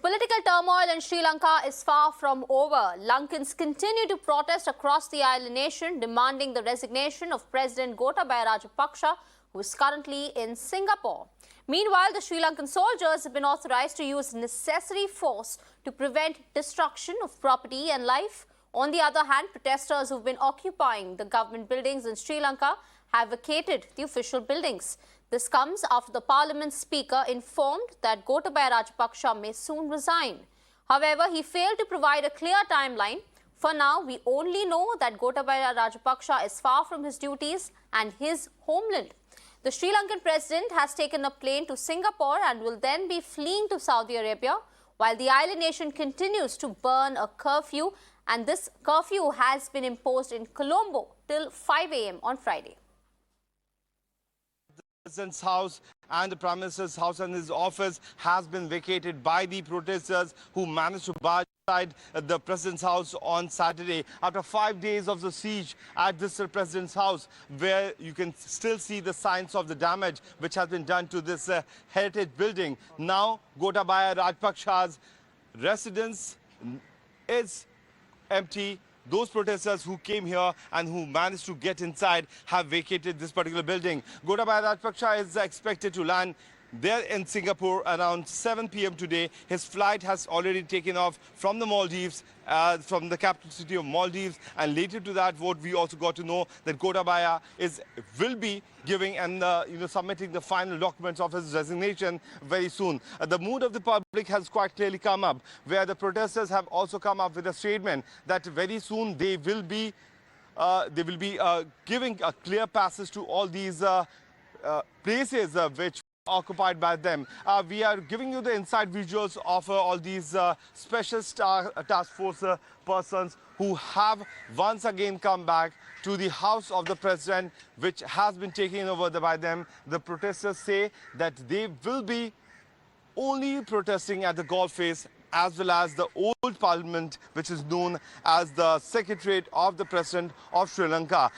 Political turmoil in Sri Lanka is far from over. Lankans continue to protest across the island nation, demanding the resignation of President Gotabaya Rajapaksa, who is currently in Singapore. Meanwhile, the Sri Lankan soldiers have been authorized to use necessary force to prevent destruction of property and life. On the other hand, protesters who've been occupying the government buildings in Sri Lanka have vacated the official buildings. This comes after the Parliament Speaker informed that Gotabaya Rajapaksa may soon resign. However, he failed to provide a clear timeline. For now, we only know that Gotabaya Rajapaksa is far from his duties and his homeland. The Sri Lankan President has taken a plane to Singapore and will then be fleeing to Saudi Arabia, while the island nation continues to burn a curfew, and this curfew has been imposed in Colombo till 5 a.m. on Friday. The President's house and the Prime Minister's house and his office has been vacated by the protesters who managed to barge inside the President's house on Saturday after 5 days of the siege at this President's house, where you can still see the signs of the damage which has been done to this heritage building. Now Gotabaya Rajapaksa's residence is empty. Those protesters who came here and who managed to get inside have vacated this particular building. Gotabaya Rajapaksa is expected to land there in Singapore around 7 p.m. today. His flight has already taken off from the Maldives, from the capital city of Maldives. And later to that, what we also got to know that Gotabaya will be giving and submitting the final documents of his resignation very soon. The mood of the public has quite clearly come up, where the protesters have also come up with a statement that very soon they will be giving a clear passage to all these places which occupied by them. We are giving you the inside visuals of all these special task force persons who have once again come back to the house of the president, which has been taken over by them. The protesters say that they will be only protesting at the golf face as well as the old parliament, which is known as the Secretariat of the President of Sri Lanka.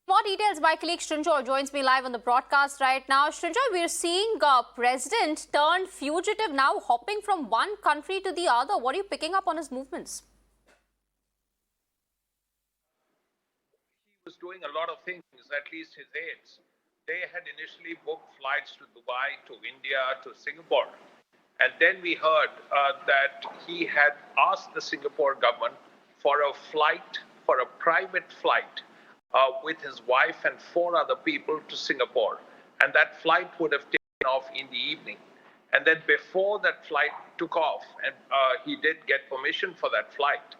More details, my colleague Srinjoy joins me live on the broadcast right now. Srinjoy, we're seeing President turned fugitive now, hopping from one country to the other. What are you picking up on his movements? He was doing a lot of things, at least his aides. They had initially booked flights to Dubai, to India, to Singapore. And then we heard that he had asked the Singapore government for a flight, for a private flight, with his wife and 4 other people to Singapore. And that flight would have taken off in the evening. And then before that flight took off, and he did get permission for that flight,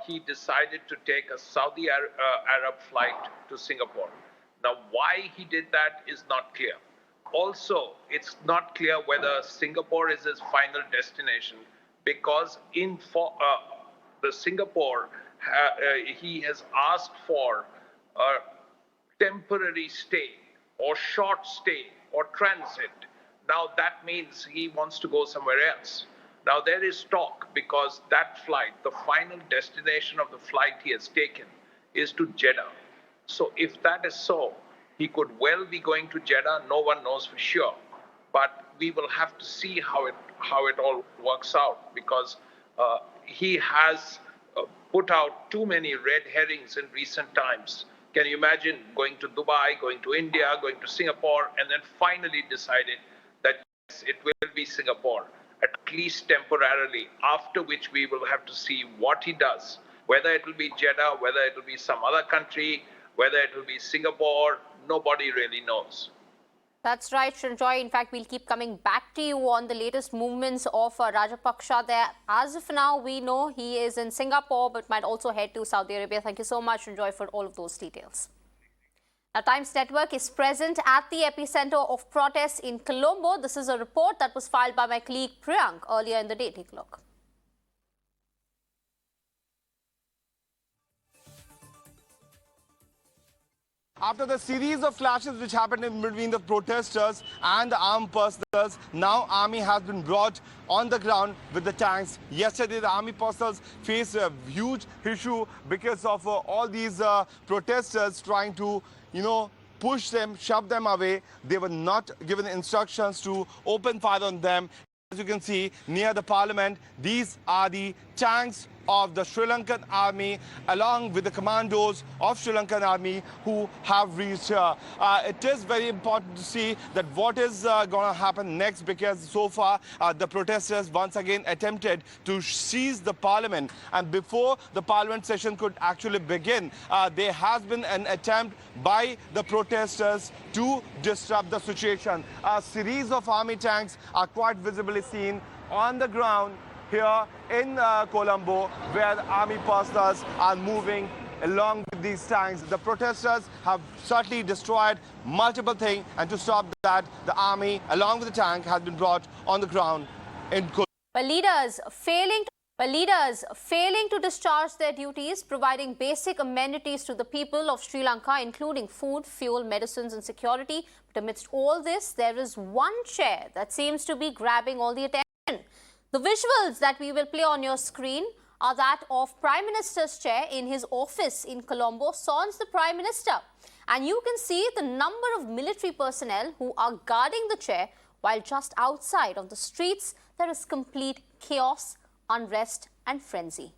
he decided to take a Saudi Arab flight to Singapore. Now, why he did that is not clear. Also, it's not clear whether Singapore is his final destination, because in the Singapore, he has asked for a temporary stay or short stay or transit. Now that means he wants to go somewhere else. Now there is talk, because that flight, the final destination of the flight he has taken is to Jeddah. So if that is so, he could well be going to Jeddah. No one knows for sure, but we will have to see how it all works out, because he has put out too many red herrings in recent times. Can you imagine going to Dubai, going to India, going to Singapore, and then finally decided that yes, it will be Singapore, at least temporarily, after which we will have to see what he does, whether it will be Jeddah, whether it will be some other country, whether it will be Singapore, nobody really knows. That's right, Srinjoy. In fact, we'll keep coming back to you on the latest movements of Rajapaksa there. As of now, we know he is in Singapore, but might also head to Saudi Arabia. Thank you so much, Srinjoy, for all of those details. Now, Times Network is present at the epicenter of protests in Colombo. This is a report that was filed by my colleague Priyank earlier in the day. Take a look. After the series of clashes which happened in between the protesters and the armed personnel, now army has been brought on the ground with the tanks. Yesterday, the army personnel faced a huge issue because of all these protesters trying to, push them, shove them away. They were not given instructions to open fire on them. As you can see near the parliament, these are the tanks of the Sri Lankan army along with the commandos of Sri Lankan army who have reached here. It is very important to see that what is going to happen next, because so far the protesters once again attempted to seize the parliament, and before the parliament session could actually begin, there has been an attempt by the protesters to disrupt the situation. A series of army tanks are quite visibly seen on the ground here in Colombo, where the army personnel are moving along with these tanks. The protesters have certainly destroyed multiple things, and to stop that, the army, along with the tank, has been brought on the ground in Colombo. But leaders failing to discharge their duties, providing basic amenities to the people of Sri Lanka, including food, fuel, medicines and security. But amidst all this, there is one chair that seems to be grabbing all the attention. The visuals that we will play on your screen are that of Prime Minister's chair in his office in Colombo, sans the Prime Minister. And you can see the number of military personnel who are guarding the chair, while just outside on the streets, there is complete chaos, unrest and frenzy.